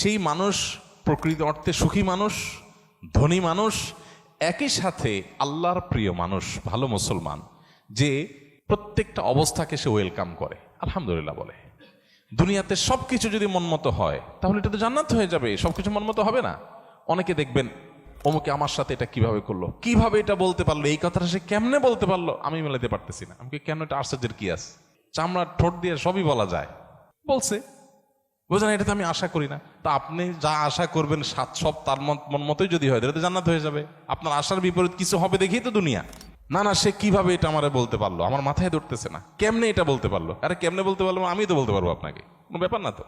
সেই মানুষ প্রকৃত অর্থে সুখী মানুষ, ধনী মানুষ, একই সাথে আল্লাহর প্রিয় মানুষ, ভালো মুসলমান, যে প্রত্যেকটা অবস্থাকে সে ওয়েলকাম করে, আলহামদুলিল্লাহ বলে। দুনিয়াতে সবকিছু যদি মনমতো হয় তাহলে এটা তো জান্নাত হয়ে যাবে। সবকিছু মনমতো হবে না। অনেকে দেখবেন অমুকে আমার সাথে এটা কিভাবে করলো, কিভাবে এটা বলতে পারলো, এই কথাটা সে কেমনে বলতে পারলো, আমি মেলাতে পারতেছি না। আমাকে কেন এটা আশ্চর্যের কি আছে, চামড়া ঠোঁট দিয়ে সবই বলা যায়, বলছে, বোঝেন, এটা তো আমি আশা করি না। তা আপনি যা আশা করবেন সব তার মন মতোই যদি হয় তাহলে তো জান্নাত হয়ে যাবে। আপনার আশার বিপরীত কিছু হবে দেখেই তো দুনিয়া। না না, সে কিভাবে এটা আমারে বলতে পারলো, আমার মাথায় ধরতেছে না, কেমনে এটা বলতে পারলো। আরে কেমনে বলতে পারলো, আমি তো বলতে পারবো আপনাকে, কোনো ব্যাপার না তো।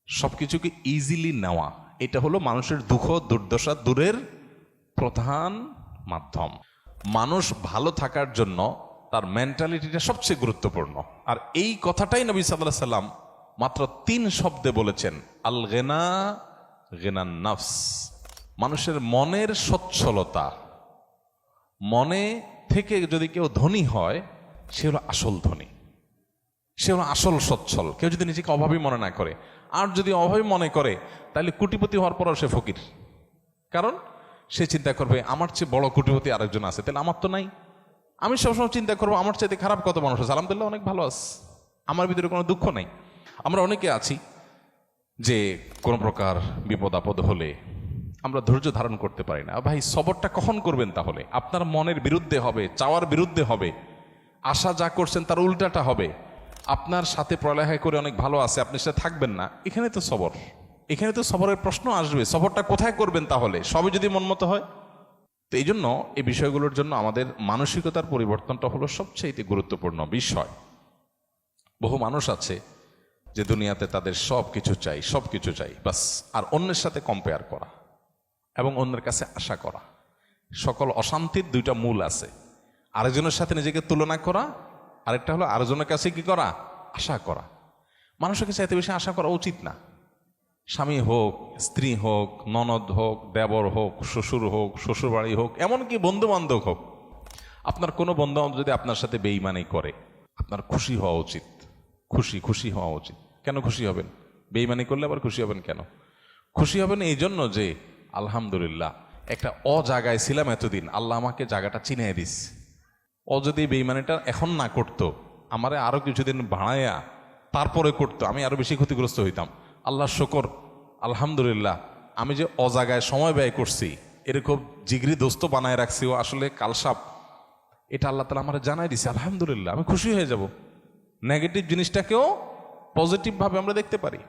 সবকিছুকে ইজিলি নেওয়া, এটা হলো মানুষের দুঃখ দুর্দশা দূরের প্রধান মাধ্যম। মানুষ ভালো থাকার জন্য তার মেন্টালিটিটা সবচেয়ে গুরুত্বপূর্ণ। আর এই কথাটাই নবী সাল্লাল্লাহু আলাইহি সাল্লাম মাত্র 3 শব্দে বলেছেন, আল গিনা গিনান নফস। মানুষের মনের সচ্ছলতা, মনে থেকে যদি কেউ ধনী হয় সে হলো আসল ধনী, সে হলো আসল সচ্ছল। কেউ যদি নিজেকে অভাবী মনে না করে, আর যদি অভাবী মনে করে তাহলে কোটিপতি হওয়ার পরও সে ফকির। কারণ সে চিন্তা করবে আমার চেয়ে বড় কোটিপতি আরেকজন আছে, তাহলে আমার তো নাই। আমি সবসময় চিন্তা করবো আমার চাইতে খারাপ কত মানুষ আছে, আলহামদুলিল্লাহ অনেক ভালো আছে, আমার ভিতরে কোনো দুঃখ নেই। আমরা অনেকে আছি যে কোনো প্রকার বিপদ আপদ হলে আমরা ধৈর্য ধারণ করতে পারি না। ভাই, সবরটা কখন করবেন? তাহলে আপনার মনের বিরুদ্ধে হবে, চাওয়ার বিরুদ্ধে হবে, আশা যা করছেন তার উল্টাটা হবে। আপনার সাথে পড়ালেখা করে অনেক ভালো আছে, আপনি সাথে থাকবেন না, এখানে তো সবর, এখানে তো সবরের প্রশ্ন আসবে। সবরটা কোথায় করবেন তাহলে, সবই যদি মনমতো হয়? তো এই জন্য এই বিষয়গুলোর জন্য আমাদের মানসিকতার পরিবর্তনটা হলো সবচেয়ে গুরুত্বপূর্ণ বিষয়। বহু মানুষ আছে যে দুনিয়াতে তাদের সব কিছু চাই বাস, আর অন্যের সাথে কম্পেয়ার করা এবং অন্যের কাছে আশা করা। সকল অশান্তির 2টা মূল আছে, আরেকজনের সাথে নিজেকে তুলনা করা, আরেকটা হলো আরেকজনের কাছে কি করা, আশা করা। মানুষের কাছে এত বেশি আশা করা উচিত না। স্বামী হোক, স্ত্রী হোক, ননদ হোক, দেবর হোক, শ্বশুর হোক, শ্বশুরবাড়ি হোক, এমনকি বন্ধু বান্ধব হোক, আপনার কোনো বন্ধু বান্ধব যদি আপনার সাথে বেঈমানি করে আপনার খুশি হওয়া উচিত, খুশি হওয়া উচিত। কেন খুশি হবেন? বেঈমানি করলে আবার খুশি হবেন কেন? খুশি হবেন এই জন্য যে আলহামদুলিল্লাহ একটা জায়গায় ছিলাম এতদিন, আল্লাহ আমাকে জায়গাটা চিনিয়ে দিস। যদি বেঈমানিটা এখন না করতো, আমারে আরো কিছুদিন ভাড়াইয়া তারপরে করতো, আমি আরো বেশি ক্ষতিগ্রস্ত হইতাম। আল্লাহ শুকর, আলহামদুলিল্লাহ আমি যে জায়গায় সময় ব্যয় করছি, এরকম জিগরি দোস্ত বানায় রাখছি, ও আসলে কালসাপ, এটা আল্লাহ তাআলা আমার জানাই দিছে। আলহামদুলিল্লাহ, আমি খুশি হয়ে যাব। নেগেটিভ জিনিসটাকেও পজিটিভ ভাবে আমরা দেখতে পারি।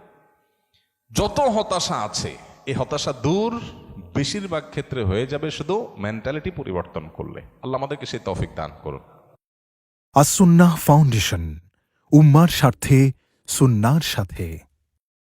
যত হতাশা আছে এই হতাশা দূর বেশিরভাগ ক্ষেত্রে হয়ে যাবে শুধু মেন্টালিটি পরিবর্তন করলে। আল্লাহ আমাদেরকে সেই তৌফিক দান করুন। আস-সুন্নাহ ফাউন্ডেশন, উম্মার স্বার্থে সুন্নাহর সাথে।